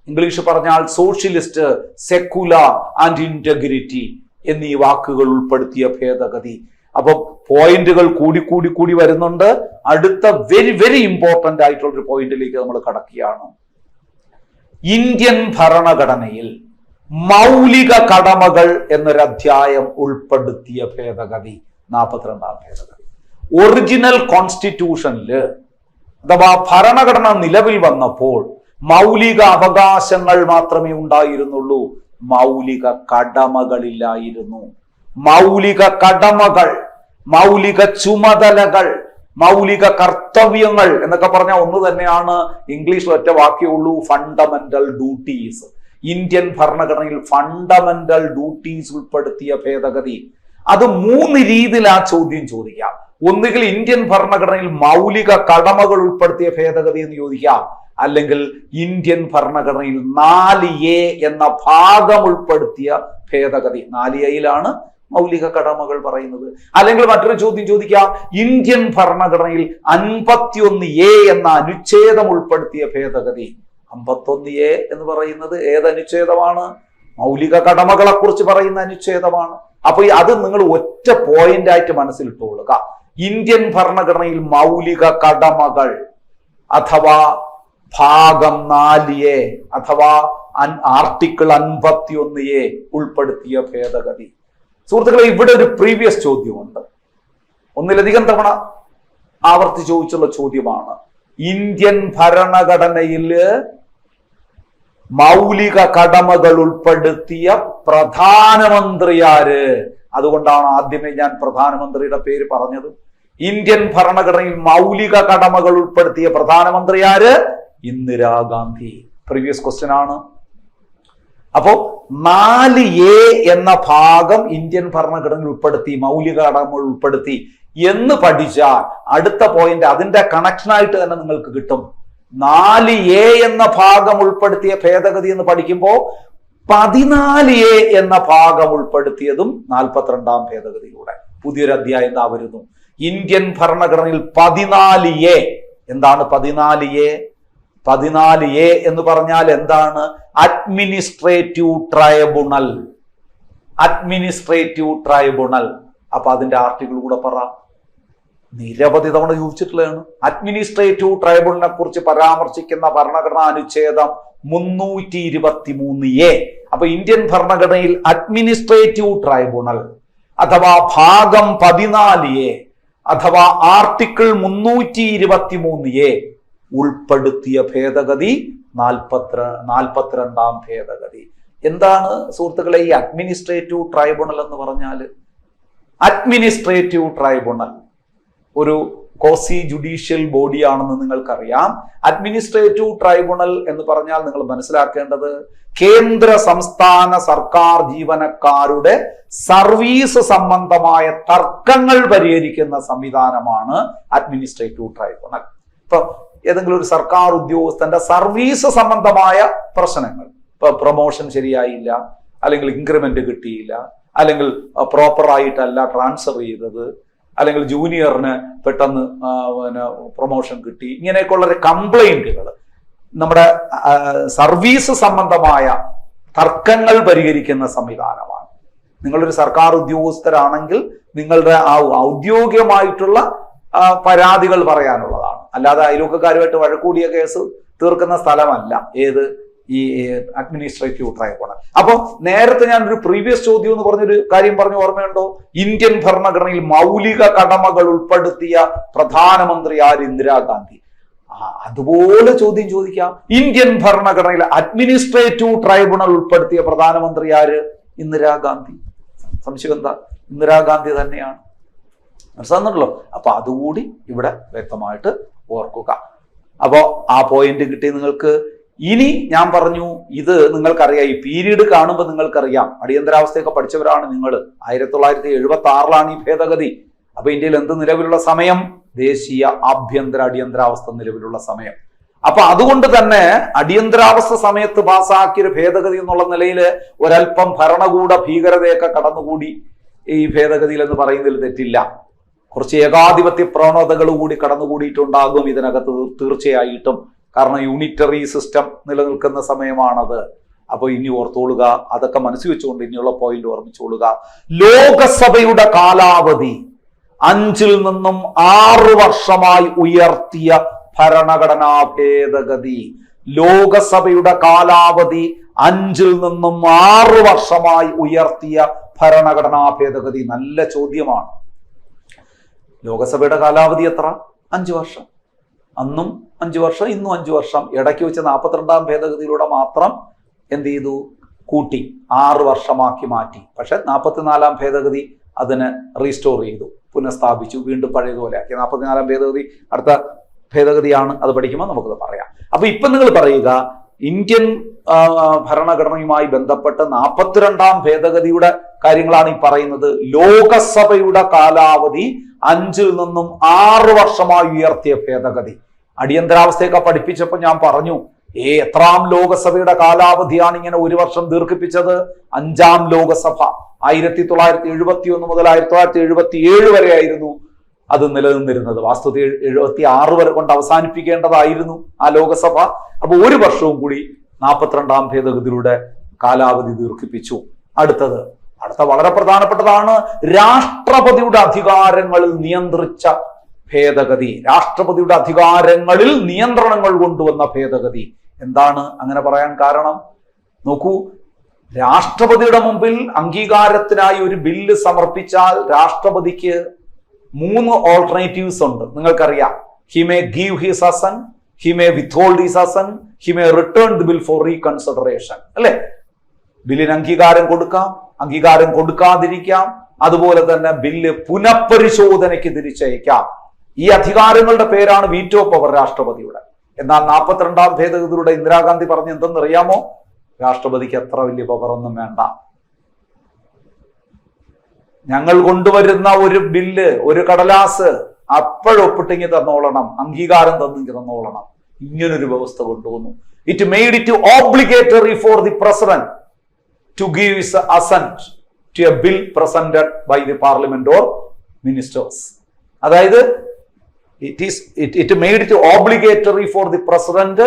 ഇംഗ്ലീഷ് പറഞ്ഞാൽ സോഷ്യലിസ്റ്റ്, സെക്കുലർ ആൻഡ് ഇന്റഗ്രിറ്റി എന്നീ വാക്കുകൾ ഉൾപ്പെടുത്തിയ ഭേദഗതി. അപ്പൊ പോയിന്റുകൾ കൂടി വരുന്നുണ്ട്. അടുത്ത വെരി ഇമ്പോർട്ടന്റ് ആയിട്ടുള്ള ഒരു പോയിന്റിലേക്ക് നമ്മൾ കടക്കുകയാണ്. ഇന്ത്യൻ ഭരണഘടനയിൽ മൗലിക കടമകൾ എന്നൊരു അധ്യായം ഉൾപ്പെടുത്തിയ ഭേദഗതി 42ാം ഭേദഗതി. ഒറിജിനൽ കോൺസ്റ്റിറ്റ്യൂഷനില് അഥവാ ഭരണഘടന നിലവിൽ വന്നപ്പോൾ മൗലിക അവകാശങ്ങൾ മാത്രമേ ഉണ്ടായിരുന്നുള്ളൂ, മൗലിക കടമകളില്ലായിരുന്നു. മൗലിക കടമകൾ, മൗലിക ചുമതലകൾ, മൗലിക കർത്തവ്യങ്ങൾ എന്നൊക്കെ പറഞ്ഞാൽ ഒന്ന് തന്നെയാണ്. ഇംഗ്ലീഷിൽ ഒറ്റ വാക്കേ ഉള്ളൂ, ഫണ്ടമെന്റൽ ഡ്യൂട്ടീസ്. ഇന്ത്യൻ ഭരണഘടനയിൽ ഫണ്ടമെന്റൽ ഡ്യൂട്ടീസ് ഉൾപ്പെടുത്തിയ ഭേദഗതി. അത് 3 രീതിയിൽ ആ ചോദ്യം ചോദിക്കാം. ഒന്നുകിൽ ഇന്ത്യൻ ഭരണഘടനയിൽ മൗലിക കടമകൾ ഉൾപ്പെടുത്തിയ ഭേദഗതി എന്ന് ചോദിക്കാം, അല്ലെങ്കിൽ ഇന്ത്യൻ ഭരണഘടനയിൽ 4A എന്ന ഭാഗം ഉൾപ്പെടുത്തിയ ഭേദഗതി. 4Aയിലാണ് മൗലിക കടമകൾ പറയുന്നത്. അല്ലെങ്കിൽ മറ്റൊരു ചോദ്യം ചോദിക്കാം, ഇന്ത്യൻ ഭരണഘടനയിൽ 51A എന്ന അനുച്ഛേദം ഉൾപ്പെടുത്തിയ ഭേദഗതി. 51A എന്ന് പറയുന്നത് ഏതനുച്ഛേദമാണ്? മൗലിക കടമകളെ കുറിച്ച് പറയുന്ന അനുച്ഛേദമാണ്. അപ്പൊ അത് നിങ്ങൾ ഒറ്റ പോയിന്റ് ആയിട്ട് മനസ്സിലിട്ടുകൊള്ളുക. ഇന്ത്യൻ ഭരണഘടനയിൽ മൗലിക കടമകൾ അഥവാ ഭാഗം 4A അഥവാ ആർട്ടിക്കിൾ 51A ഉൾപ്പെടുത്തിയ ഭേദഗതി. സുഹൃത്തുക്കളെ, ഇവിടെ ഒരു പ്രീവിയസ് ചോദ്യമുണ്ട്, ഒന്നിലധികം തവണ ആവർത്തി ചോദിച്ചുള്ള ചോദ്യമാണ്. ഇന്ത്യൻ ഭരണഘടനയില് മൗലിക കടമകൾ ഉൾപ്പെടുത്തിയ പ്രധാനമന്ത്രി ആര്? അതുകൊണ്ടാണ് ആദ്യമേ ഞാൻ പ്രധാനമന്ത്രിയുടെ പേര് പറഞ്ഞത്. ഇന്ത്യൻ ഭരണഘടനയിൽ മൗലിക കടമകൾ ഉൾപ്പെടുത്തിയ പ്രധാനമന്ത്രി ആര്? ഇന്ദിരാഗാന്ധി. പ്രീവിയസ് ക്വസ്റ്റ്യൻ ആണ്. അപ്പോ 4A എന്ന ഭാഗം ഇന്ത്യൻ ഭരണഘടനയിൽ ഉൾപ്പെടുത്തി, മൗലിക കടമകൾ ഉൾപ്പെടുത്തി എന്ന് പഠിച്ചാൽ അടുത്ത പോയിന്റ് അതിന്റെ കണക്ഷനായിട്ട് തന്നെ നിങ്ങൾക്ക് കിട്ടും. 4A എന്ന ഭാഗം ഉൾപ്പെടുത്തിയ ഭേദഗതി എന്ന് പഠിക്കുമ്പോൾ 14A എന്ന ഭാഗം ഉൾപ്പെടുത്തിയതും 42ാം ഭേദഗതിയിലൂടെ പുതിയൊരു അധ്യായം എന്താ വരുന്നു. ഇന്ത്യൻ ഭരണഘടനയിൽ 14A. എന്താണ് 14A? 14A എന്ന് പറഞ്ഞാൽ എന്താണ്? Administrative tribunal. Administrative tribunal. അപ്പൊ അതിന്റെ ആർട്ടിക്കിൾ കൂടെ പറ. നിരവധി തവണ ചോദിച്ചിട്ടുള്ളതാണ്. അഡ്മിനിസ്ട്രേറ്റീവ് ട്രൈബ്യൂണലിനെ കുറിച്ച് പരാമർശിക്കുന്ന ഭരണഘടനാ അനുച്ഛേദം 323A. അപ്പൊ ഇന്ത്യൻ ഭരണഘടനയിൽ അഡ്മിനിസ്ട്രേറ്റീവ് ട്രൈബ്യൂണൽ അഥവാ ഭാഗം 14A അഥവാ ആർട്ടിക്കിൾ 323A ഉൾപ്പെടുത്തിയ ഭേദഗതി 42ാം ഭേദഗതി. എന്താണ് സുഹൃത്തുക്കളെ ഈ അഡ്മിനിസ്ട്രേറ്റീവ് ട്രൈബ്യൂണൽ എന്ന് പറഞ്ഞാൽ? അഡ്മിനിസ്ട്രേറ്റീവ് ട്രൈബ്യൂണൽ ഒരു കോസി ജുഡീഷ്യൽ ബോഡിയാണെന്ന് നിങ്ങൾക്കറിയാം. അഡ്മിനിസ്ട്രേറ്റീവ് ട്രൈബ്യൂണൽ എന്ന് പറഞ്ഞാൽ നിങ്ങൾ മനസ്സിലാക്കേണ്ടത് കേന്ദ്ര സംസ്ഥാന സർക്കാർ ജീവനക്കാരുടെ സർവീസ് സംബന്ധമായ തർക്കങ്ങൾ പരിഹരിക്കുന്ന സംവിധാനമാണ് അഡ്മിനിസ്ട്രേറ്റീവ് ട്രൈബ്യൂണൽ. ഇപ്പൊ ഏതെങ്കിലും ഒരു സർക്കാർ ഉദ്യോഗസ്ഥന്റെ സർവീസ് സംബന്ധമായ പ്രശ്നങ്ങൾ, ഇപ്പൊ പ്രൊമോഷൻ ശരിയായില്ല, അല്ലെങ്കിൽ ഇൻക്രിമെന്റ് കിട്ടിയില്ല, അല്ലെങ്കിൽ പ്രോപ്പർ ആയിട്ടല്ല ട്രാൻസ്ഫർ ചെയ്തത്, അല്ലെങ്കിൽ ജൂനിയറിന് പെട്ടെന്ന് പ്രൊമോഷൻ കിട്ടി, ഇങ്ങനെയൊക്കെയുള്ള കംപ്ലൈന്റുകൾ നമ്മുടെ സർവീസ് സംബന്ധമായ തർക്കങ്ങൾ പരിഹരിക്കുന്ന സംവിധാനമാണ്. നിങ്ങളൊരു സർക്കാർ ഉദ്യോഗസ്ഥരാണെങ്കിൽ നിങ്ങളുടെ ആ ഔദ്യോഗികമായിട്ടുള്ള പരാതികൾ പറയാനുള്ളതാണ്. അല്ലാതെ അയൽവക്കക്കാരുമായിട്ട് വഴക്കൂടിയ കേസ് തീർക്കുന്ന സ്ഥലമല്ല ഏത് ഈ അഡ്മിനിസ്ട്രേറ്റീവ് ട്രൈബ്യൂണൽ. അപ്പൊ നേരത്തെ ഞാൻ ഒരു പ്രീവിയസ് ചോദ്യം എന്ന് പറഞ്ഞൊരു കാര്യം പറഞ്ഞു, ഓർമ്മയുണ്ടോ? ഇന്ത്യൻ ഭരണഘടനയിൽ മൗലിക കടമകൾ ഉൾപ്പെടുത്തിയ പ്രധാനമന്ത്രി ആര്? ഇന്ദിരാഗാന്ധി. അതുപോലെ ചോദ്യം ചോദിക്കാം. ഇന്ത്യൻ ഭരണഘടനയിൽ അഡ്മിനിസ്ട്രേറ്റീവ് ട്രൈബ്യൂണൽ ഉൾപ്പെടുത്തിയ പ്രധാനമന്ത്രി ആര്? ഇന്ദിരാഗാന്ധി. സംശയം എന്താ? ഇന്ദിരാഗാന്ധി തന്നെയാണ്. മനസ്സിലാകുന്നുണ്ടല്ലോ? അപ്പൊ അതുകൂടി ഇവിടെ വ്യക്തമായിട്ട് ഓർക്കുക. അപ്പോ ആ പോയിന്റ് കിട്ടി നിങ്ങൾക്ക്. ഇനി ഞാൻ പറഞ്ഞു, ഇത് നിങ്ങൾക്കറിയാം, ഈ പീരീഡ് കാണുമ്പോൾ നിങ്ങൾക്കറിയാം, അടിയന്തരാവസ്ഥയൊക്കെ പഠിച്ചവരാണ് നിങ്ങൾ. 1976 ഈ ഭേദഗതി. അപ്പൊ ഇന്ത്യയിൽ എന്ത് നിലവിലുള്ള സമയം? ദേശീയ ആഭ്യന്തര അടിയന്തരാവസ്ഥ നിലവിലുള്ള സമയം. അപ്പൊ അതുകൊണ്ട് തന്നെ അടിയന്തരാവസ്ഥ സമയത്ത് പാസ്സാക്കിയൊരു ഭേദഗതി എന്നുള്ള നിലയിൽ ഒരൽപ്പം ഭരണകൂട ഭീകരതയൊക്കെ കടന്നുകൂടി ഈ ഭേദഗതിയിൽ എന്ന് പറയുന്നതിൽ തെറ്റില്ല. കുറച്ച് ഏകാധിപത്യ പ്രവണതകൾ കൂടി കടന്നുകൂടിയിട്ടുണ്ടാകും ഇതിനകത്ത് തീർച്ചയായിട്ടും. കാരണം യൂണിറ്ററി സിസ്റ്റം നിലനിൽക്കുന്ന സമയമാണത്. അപ്പൊ ഇനി ഓർത്തോളുക, അതൊക്കെ മനസ്സിൽ വെച്ചുകൊണ്ട് ഇനിയുള്ള പോയിന്റ് ഓർമ്മിച്ചോളുക. ലോകസഭയുടെ കാലാവധി 5 നിന്നും 6 വർഷമായി ഉയർത്തിയ ഭരണഘടനാ ഭേദഗതി. ലോകസഭയുടെ കാലാവധി 5 നിന്നും 6 വർഷമായി ഉയർത്തിയ ഭരണഘടനാ ഭേദഗതി. നല്ല ചോദ്യമാണ്. ലോകസഭയുടെ കാലാവധി എത്ര? 5 വർഷം. അന്നും 5 വർഷം, ഇന്നും 5 വർഷം. ഇടയ്ക്ക് വെച്ച് 42ാം ഭേദഗതിയിലൂടെ മാത്രം എന്ത് ചെയ്തു? കൂട്ടി 6 വർഷമാക്കി മാറ്റി. പക്ഷെ 44ാം ഭേദഗതി അതിന് റീസ്റ്റോർ ചെയ്തു, പുനഃസ്ഥാപിച്ചു, വീണ്ടും പഴയതുപോലെ ആക്കി. 44ാം ഭേദഗതി അടുത്ത ഭേദഗതിയാണ്, അത് പഠിക്കുമ്പോൾ നമുക്കത് പറയാം. അപ്പൊ ഇപ്പൊ നിങ്ങൾ പറയുക, ഇന്ത്യൻ ഭരണഘടനയുമായി ബന്ധപ്പെട്ട് 42ാം ഭേദഗതിയുടെ കാര്യങ്ങളാണ് ഈ പറയുന്നത്. ലോകസഭയുടെ കാലാവധി 5 നിന്നും 6 വർഷമായി ഉയർത്തിയ ഭേദഗതി. അടിയന്തരാവസ്ഥയൊക്കെ പഠിപ്പിച്ചപ്പോൾ ഞാൻ പറഞ്ഞു, എത്രാം ലോകസഭയുടെ കാലാവധിയാണ് ഇങ്ങനെ 1 വർഷം ദീർഘിപ്പിച്ചത്? 5ാം ലോകസഭ. 1971 മുതൽ 1977 വരെയായിരുന്നു അത് നിലനിന്നിരുന്നത്. വാസ്തവത്തിൽ 76 വരെ കൊണ്ട് അവസാനിപ്പിക്കേണ്ടതായിരുന്നു ആ ലോകസഭ. അപ്പൊ 1 വർഷവും കൂടി 42ാം ഭേദഗതിയിലൂടെ കാലാവധി ദീർഘിപ്പിച്ചു. അടുത്ത വളരെ പ്രധാനപ്പെട്ടതാണ് രാഷ്ട്രപതിയുടെ അധികാരങ്ങളിൽ നിയന്ത്രിച്ച ഭേദഗതി. രാഷ്ട്രപതിയുടെ അധികാരങ്ങളിൽ നിയന്ത്രണങ്ങൾ കൊണ്ടുവന്ന ഭേദഗതി. എന്താണ് അങ്ങനെ പറയാൻ കാരണം? നോക്കൂ, രാഷ്ട്രപതിയുടെ മുമ്പിൽ അംഗീകാരത്തിനായി ഒരു ബില്ല് സമർപ്പിച്ചാൽ രാഷ്ട്രപതിക്ക് 3 ഓൾട്ടർനേറ്റീവ്സ് ഉണ്ട്. നിങ്ങൾക്കറിയാം. He may give his assent, he may withhold his assent, he may return the bill for reconsideration. അല്ലെ? ബില്ലിന് അംഗീകാരം കൊടുക്കാം, അംഗീകാരം കൊടുക്കാതിരിക്കാം. അതുപോലെ തന്നെ ബില്ല് പുനഃപരിശോധനയ്ക്ക് തിരിച്ചയക്കാം. ഈ അധികാരങ്ങളുടെ പേരാണ് വീറ്റോ പവർ രാഷ്ട്രപതിയുടെ. എന്നാൽ 42ാം ഭേദഗതിയുടെ ഇന്ദിരാഗാന്ധി പറഞ്ഞ എന്തെന്നറിയാമോ? രാഷ്ട്രപതിക്ക് അത്ര വലിയ പവറൊന്നും വേണ്ട. ഞങ്ങൾ കൊണ്ടുവരുന്ന ഒരു ബില്ല്, ഒരു കടലാസ് അപ്പോഴൊപ്പിട്ടിങ്ങി തന്നോളണം, അംഗീകാരം തന്നിങ്ങി തന്നോളണം. ഇങ്ങനൊരു വ്യവസ്ഥ കൊണ്ടുവന്നു. It made it obligatory for the president to give his assent to a bill presented by the parliament or ministers. അതായത് it made it obligatory for the president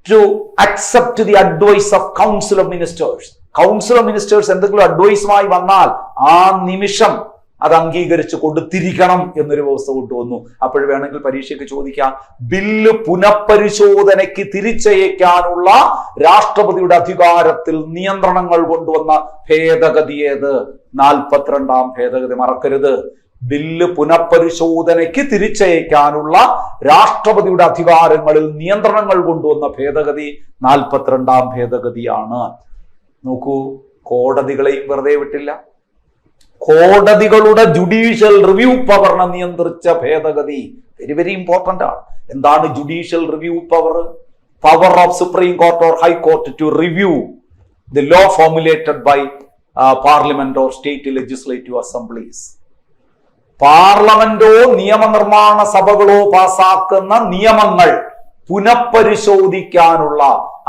to accept the advice of council of ministers. council of ministers എന്തെങ്കിലും അഡ്വൈസുമായി വന്നാൽ ആ നിമിഷം അത് അംഗീകരിച്ച് കൊടുത്തിരിക്കണം എന്നൊരു വ്യവസ്ഥ കൊണ്ടുവന്നു. അപ്പോൾ വേണമെങ്കിൽ പരീക്ഷയ്ക്ക് ചോദിക്കാം, ബില്ല് പുനഃപരിശോധനയ്ക്ക് തിരിച്ചയക്കാനുള്ള രാഷ്ട്രപതിയുടെ അധികാരത്തിൽ നിയന്ത്രണങ്ങൾ കൊണ്ടുവന്ന ഭേദഗതി ഏത്? 42ാം ഭേദഗതി. മറക്കരുത്, ബില്ല് പുനഃപരിശോധനയ്ക്ക് തിരിച്ചയക്കാനുള്ള രാഷ്ട്രപതിയുടെ അധികാരങ്ങളിൽ നിയന്ത്രണങ്ങൾ കൊണ്ടുവന്ന ഭേദഗതി 42ാം ഭേദഗതിയാണ്. നോക്കൂ, കോടതികളെയും വെറുതെ വിട്ടില്ല. കോടതികളുടെ ജുഡീഷ്യൽ റിവ്യൂ പവറിനെ നിയന്ത്രിച്ച ഭേദഗതി വെരി വെരി ഇമ്പോർട്ടന്റ് ആണ്. എന്താണ് judicial review power? Power of supreme court or high court to review the law formulated by parliament or state legislative assemblies. പാർലമെന്റോ നിയമനിർമ്മാണ സഭകളോ പാസാക്കുന്ന നിയമങ്ങൾ പുനഃപരിശോധിക്കാനുള്ള,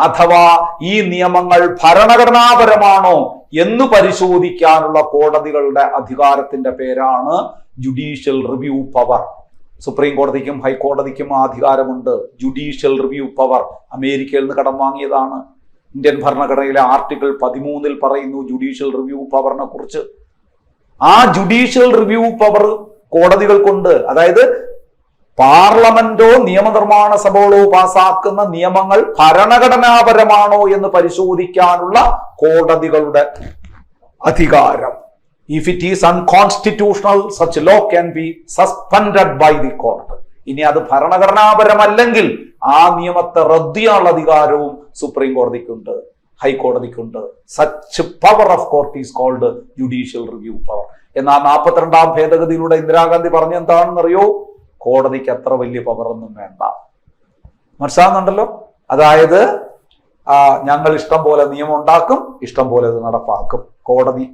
അഥവാ ഈ നിയമങ്ങൾ ഭരണഘടനാപരമാണോ എന്ന് പരിശോധിക്കാനുള്ള കോടതികളുടെ അധികാരത്തിന്റെ പേരാണ് ജുഡീഷ്യൽ റിവ്യൂ പവർ. സുപ്രീം കോടതിക്കും ഹൈക്കോടതിക്കും ആ അധികാരമുണ്ട്. ജുഡീഷ്യൽ റിവ്യൂ പവർ അമേരിക്കയിൽ നിന്ന് കടം വാങ്ങിയതാണ്. ഇന്ത്യൻ ഭരണഘടനയിലെ ആർട്ടിക്കിൾ 13 പറയുന്നു ജുഡീഷ്യൽ റിവ്യൂ പവറിനെ കുറിച്ച്. ആ ജുഡീഷ്യൽ റിവ്യൂ പവർ കോടതികൾക്കുണ്ട്. അതായത് പാർലമെന്റോ നിയമനിർമ്മാണ സഭകളോ പാസാക്കുന്ന നിയമങ്ങൾ ഭരണഘടനാപരമാണോ എന്ന് പരിശോധിക്കാനുള്ള കോടതികളുടെ അധികാരം. If it is unconstitutional such law can be suspended by the court. ഇനി അത് ഭരണഘടനാപരമല്ലെങ്കിൽ ആ നിയമത്തെ റദ്ദ് ചെയ്യാനുള്ള അധികാരവും സുപ്രീം കോടതിക്കുണ്ട്, ഹൈക്കോടതിക്കുണ്ട്. Such power of court is called judicial review power. എന്നാൽ 42ാം ഭേദഗതിയിലൂടെ ഇന്ദിരാഗാന്ധി പറഞ്ഞെന്താണെന്നറിയോ? കോടതിക്ക് അത്ര വലിയ പവറൊന്നും വേണ്ട. മനസ്സിലാകുന്നുണ്ടല്ലോ? അതായത് ഞങ്ങൾ ഇഷ്ടം പോലെ നിയമം ഉണ്ടാക്കും, ഇഷ്ടം പോലെ അത് നടപ്പാക്കും, കോടതി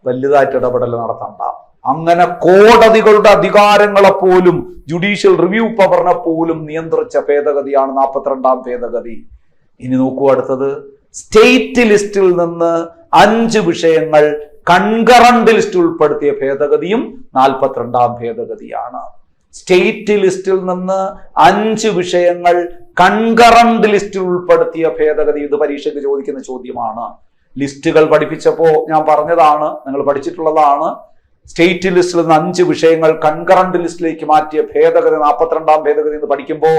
വലുതായിട്ട് ഇടപെടൽ നടത്തണ്ട. അങ്ങനെ കോടതികളുടെ അധികാരങ്ങളെ പോലും, ജുഡീഷ്യൽ റിവ്യൂ പവറിനെ പോലും നിയന്ത്രിച്ച ഭേദഗതിയാണ് 42ാം ഭേദഗതി. ഇനി നോക്കൂ അടുത്തത്. സ്റ്റേറ്റ് ലിസ്റ്റിൽ നിന്ന് 5 വിഷയങ്ങൾ കൺകറന്റ് ലിസ്റ്റ് ഉൾപ്പെടുത്തിയ ഭേദഗതിയും 42ാം ഭേദഗതിയാണ്. സ്റ്റേറ്റ് ലിസ്റ്റിൽ നിന്ന് 5 വിഷയങ്ങൾ കൺകറന്റ് ലിസ്റ്റിൽ ഉൾപ്പെടുത്തിയ ഭേദഗതി. ഇത് പരീക്ഷയ്ക്ക് ചോദിക്കുന്ന ചോദ്യമാണ്. ലിസ്റ്റുകൾ പഠിപ്പിച്ചപ്പോ ഞാൻ പറഞ്ഞതാണ്, നിങ്ങൾ പഠിച്ചിട്ടുള്ളതാണ്. സ്റ്റേറ്റ് ലിസ്റ്റിൽ നിന്ന് 5 വിഷയങ്ങൾ കൺകറന്റ് ലിസ്റ്റിലേക്ക് മാറ്റിയ ഭേദഗതി 42ാം ഭേദഗതി എന്ന് പഠിക്കുമ്പോൾ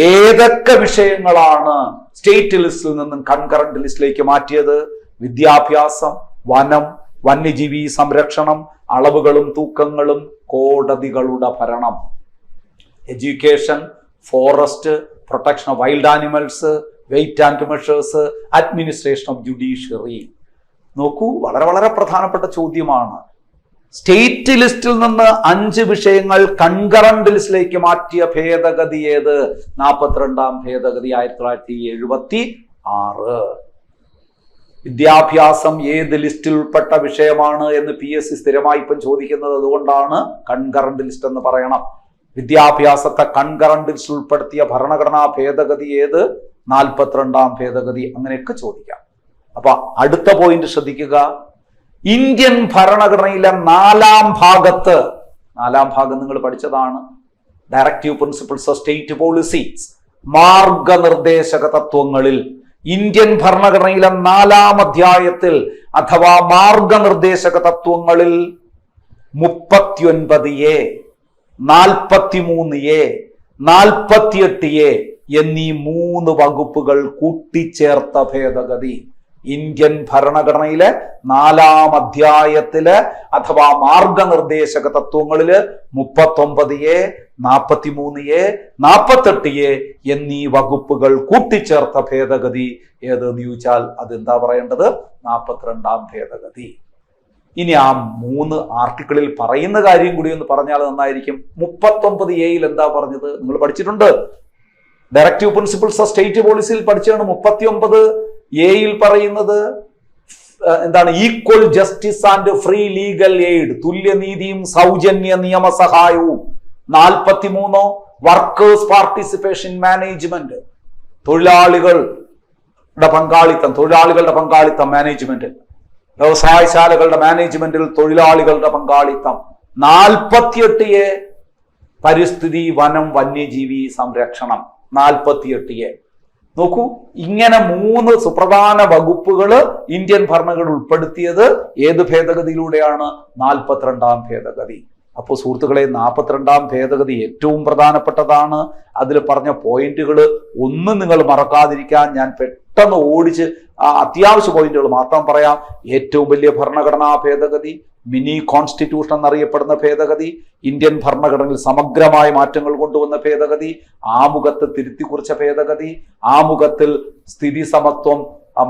ഏതൊക്കെ വിഷയങ്ങളാണ് സ്റ്റേറ്റ് ലിസ്റ്റിൽ നിന്നും കൺകറന്റ് ലിസ്റ്റിലേക്ക് മാറ്റിയത്? വിദ്യാഭ്യാസം, വനം, വന്യജീവി സംരക്ഷണം, അളവുകളും തൂക്കങ്ങളും, കോടതികളുടെ ഭരണം, education, forest, protection of wild animals, weight and measures, administration of judiciary. നോക്കൂ, വളരെ വളരെ പ്രധാനപ്പെട്ട ചോദ്യമാണ്. സ്റ്റേറ്റ് ലിസ്റ്റിൽ നിന്ന് 5 വിഷയങ്ങൾ കൺകറന്റ് ലിസ്റ്റിലേക്ക് മാറ്റിയ ഭേദഗതി ഏത്? 42ാം ഭേദഗതി 1976. വിദ്യാഭ്യാസം ഏത് ലിസ്റ്റിൽ ഉൾപ്പെട്ട വിഷയമാണ് എന്ന് PSC സ്ഥിരമായി ഇപ്പം ചോദിക്കുന്നത്. അതുകൊണ്ടാണ് കൺകറന്റ് ലിസ്റ്റ് എന്ന് പറയണം. വിദ്യാഭ്യാസത്തെ കൺകറന്റ് ലിസ്റ്റിൽ ഉൾപ്പെടുത്തിയ ഭരണഘടനാ ഭേദഗതി ഏത്? 42ാം ഭേദഗതി. അങ്ങനെയൊക്കെ ചോദിക്കാം. അപ്പൊ അടുത്ത പോയിന്റ് ശ്രദ്ധിക്കുക. ഇന്ത്യൻ ഭരണഘടനയിലെ 4ാം ഭാഗത്ത്, 4ാം ഭാഗം നിങ്ങൾ പഠിച്ചതാണ്, directive principles of state policies, മാർഗനിർദ്ദേശക തത്വങ്ങളിൽ ഇന്ത്യൻ ഭരണഘടനയിലെ 4ാം അധ്യായത്തിൽ അഥവാ മാർഗനിർദ്ദേശക തത്വങ്ങളിൽ 39A, 43A, 48A എന്നീ 3 വകുപ്പുകൾ കൂട്ടിച്ചേർത്ത ഭേദഗതി. ഇന്ത്യൻ ഭരണഘടനയിലെ 4ാം അധ്യായത്തില് അഥവാ മാർഗനിർദ്ദേശക തത്വങ്ങളില് 39A, 43A, 48A എന്നീ വകുപ്പുകൾ കൂട്ടിച്ചേർത്ത ഭേദഗതി ഏതെന്ന് ചോദിച്ചാൽ അതെന്താ പറയേണ്ടത്? 42ാം ഭേദഗതി. ഇനി ആ 3 ആർട്ടിക്കിളിൽ പറയുന്ന കാര്യം കൂടി ഒന്ന് പറഞ്ഞാൽ നന്നായിരിക്കും. 39A എന്താ പറഞ്ഞത്? നിങ്ങൾ പഠിച്ചിട്ടുണ്ട്. ഡയറക്റ്റീവ് പ്രിൻസിപ്പിൾസ് ഓഫ് സ്റ്റേറ്റ് പോളിസിയിൽ പഠിച്ചാണ്. 39 എയിൽ പറയുന്നത് എന്താണ്? Equal justice and free legal aid, തുല്യനീതിയും സൗജന്യ നിയമസഹായവും. 43 വർക്കേഴ്സ് പാർട്ടിസിപ്പേഷൻ മാനേജ്മെന്റ്, തൊഴിലാളികളുടെ പങ്കാളിത്തം മാനേജ്മെന്റ്, വ്യവസായശാലകളുടെ മാനേജ്മെന്റിൽ തൊഴിലാളികളുടെ പങ്കാളിത്തം. 48 പരിസ്ഥിതി വനം വന്യജീവി സംരക്ഷണം. 48 നോക്കൂ, ഇങ്ങനെ 3 സുപ്രധാന വകുപ്പുകൾ ഇന്ത്യൻ ഭരണഘടന ഉൾപ്പെടുത്തിയത് ഏത് ഭേദഗതിയിലൂടെയാണ്? 42ാം ഭേദഗതി. അപ്പോൾ സുഹൃത്തുക്കളെ, 42ാം ഭേദഗതി ഏറ്റവും പ്രധാനപ്പെട്ടതാണ്. അതിൽ പറഞ്ഞ പോയിന്റുകൾ ഒന്നും നിങ്ങൾ മറക്കാതിരിക്കാൻ ഞാൻ പെട്ടെന്ന് ഓടിച്ച് അത്യാവശ്യ പോയിന്റുകൾ മാത്രം പറയാം. ഏറ്റവും വലിയ ഭരണഘടനാ ഭേദഗതി, മിനി കോൺസ്റ്റിറ്റ്യൂഷൻ എന്നറിയപ്പെടുന്ന ഭേദഗതി, ഇന്ത്യൻ ഭരണഘടനയിൽ സമഗ്രമായ മാറ്റങ്ങൾ കൊണ്ടുവന്ന ഭേദഗതി, ആമുഖത്തെ തിരുത്തിക്കുറിച്ച ഭേദഗതി, ആമുഖത്തിൽ സ്ഥിതി സമത്വം,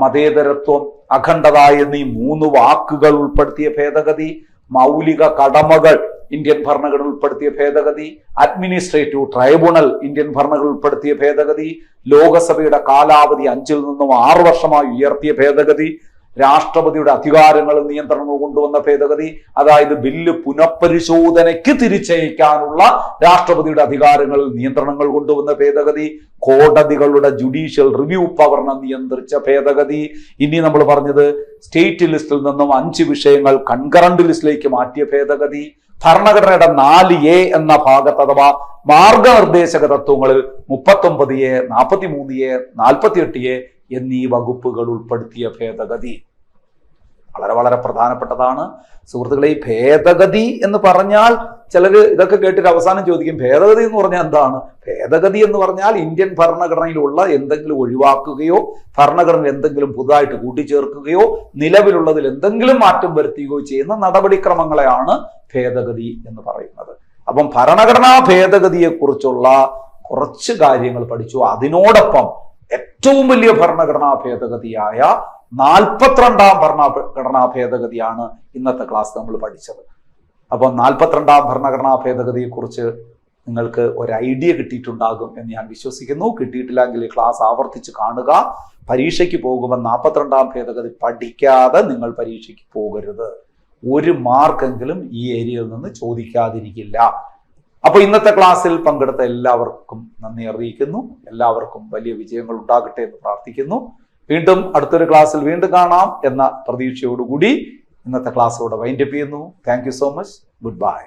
മതേതരത്വം, അഖണ്ഡത എന്നീ 3 വാക്കുകൾ ഉൾപ്പെടുത്തിയ ഭേദഗതി, മൗലിക കടമകൾ ഇന്ത്യൻ ഭരണഘടന ഉൾപ്പെടുത്തിയ ഭേദഗതി, അഡ്മിനിസ്ട്രേറ്റീവ് ട്രൈബ്യൂണൽ ഇന്ത്യൻ ഭരണഘടന ഉൾപ്പെടുത്തിയ ഭേദഗതി, ലോകസഭയുടെ കാലാവധി 5 നിന്നും 6 വർഷമായി ഉയർത്തിയ ഭേദഗതി, രാഷ്ട്രപതിയുടെ അധികാരങ്ങളും നിയന്ത്രണങ്ങളും കൊണ്ടുവന്ന ഭേദഗതി, അതായത് ബില്ല് പുനഃപരിശോധനയ്ക്ക് തിരിച്ചയക്കാനുള്ള രാഷ്ട്രപതിയുടെ അധികാരങ്ങളിൽ നിയന്ത്രണങ്ങൾ കൊണ്ടുവന്ന ഭേദഗതി, കോടതികളുടെ ജുഡീഷ്യൽ റിവ്യൂ പവറിനെ നിയന്ത്രിച്ച ഭേദഗതി. ഇനി നമ്മൾ പറഞ്ഞത് സ്റ്റേറ്റ് ലിസ്റ്റിൽ നിന്നും 5 വിഷയങ്ങൾ കൺകറന്റ് ലിസ്റ്റിലേക്ക് മാറ്റിയ ഭേദഗതി, ഭരണഘടനയുടെ 4A എന്ന ഭാഗത്ത് അഥവാ മാർഗനിർദ്ദേശക തത്വങ്ങളിൽ 39A, 43A, 48A എന്നീ വകുപ്പുകൾ ഉൾപ്പെടുത്തിയ ഭേദഗതി വളരെ വളരെ പ്രധാനപ്പെട്ടതാണ്. സുഹൃത്തുക്കളെ, ഈ ഭേദഗതി എന്ന് പറഞ്ഞാൽ ചിലർ ഇതൊക്കെ കേട്ടിട്ട് അവസാനം ചോദിക്കും, ഭേദഗതി എന്ന് പറഞ്ഞാൽ എന്താണ്? ഭേദഗതി എന്ന് പറഞ്ഞാൽ ഇന്ത്യൻ ഭരണഘടനയിലുള്ള എന്തെങ്കിലും ഒഴിവാക്കുകയോ ഭരണഘടനയിൽ എന്തെങ്കിലും പുതുതായിട്ട് കൂട്ടിച്ചേർക്കുകയോ നിലവിലുള്ളതിൽ എന്തെങ്കിലും മാറ്റം വരുത്തുകയോ ചെയ്യുന്ന നടപടിക്രമങ്ങളെയാണ് ഭേദഗതി എന്ന് പറയുന്നത്. അപ്പം ഭരണഘടനാ ഭേദഗതിയെ കുറിച്ചുള്ള കുറച്ച് കാര്യങ്ങൾ പഠിച്ചു. അതിനോടൊപ്പം ഏറ്റവും വലിയ ഭരണഘടനാ ഭേദഗതിയായ 42ാം ഭരണഘടനാ ഭേദഗതിയാണ് ഇന്നത്തെ ക്ലാസ് നമ്മൾ പഠിച്ചത്. അപ്പം 42ാം ഭരണഘടനാ ഭേദഗതിയെ കുറിച്ച് നിങ്ങൾക്ക് ഒരു ഐഡിയ കിട്ടിയിട്ടുണ്ടാകും എന്ന് ഞാൻ വിശ്വസിക്കുന്നു. കിട്ടിയിട്ടില്ലെങ്കിൽ ക്ലാസ് ആവർത്തിച്ച് കാണുക. പരീക്ഷയ്ക്ക് പോകുമ്പോൾ 42ാം ഭേദഗതി പഠിക്കാതെ നിങ്ങൾ പരീക്ഷയ്ക്ക് പോകരുത്. 1 മാർക്കെങ്കിലും ഈ ഏരിയയിൽ നിന്ന് ചോദിക്കാതിരിക്കില്ല. അപ്പോൾ ഇന്നത്തെ ക്ലാസ്സിൽ പങ്കെടുത്ത എല്ലാവർക്കും നന്ദി അറിയിക്കുന്നു. എല്ലാവർക്കും വലിയ വിജയങ്ങൾ ഉണ്ടാകട്ടെ എന്ന് പ്രാർത്ഥിക്കുന്നു. വീണ്ടും അടുത്തൊരു ക്ലാസ്സിൽ വീണ്ടും കാണാം എന്ന പ്രതീക്ഷയോടുകൂടി ഇന്നത്തെ ക്ലാസ്സോടെ വൈൻഡപ്പ് ചെയ്യുന്നു. Thank you so much. Good bye.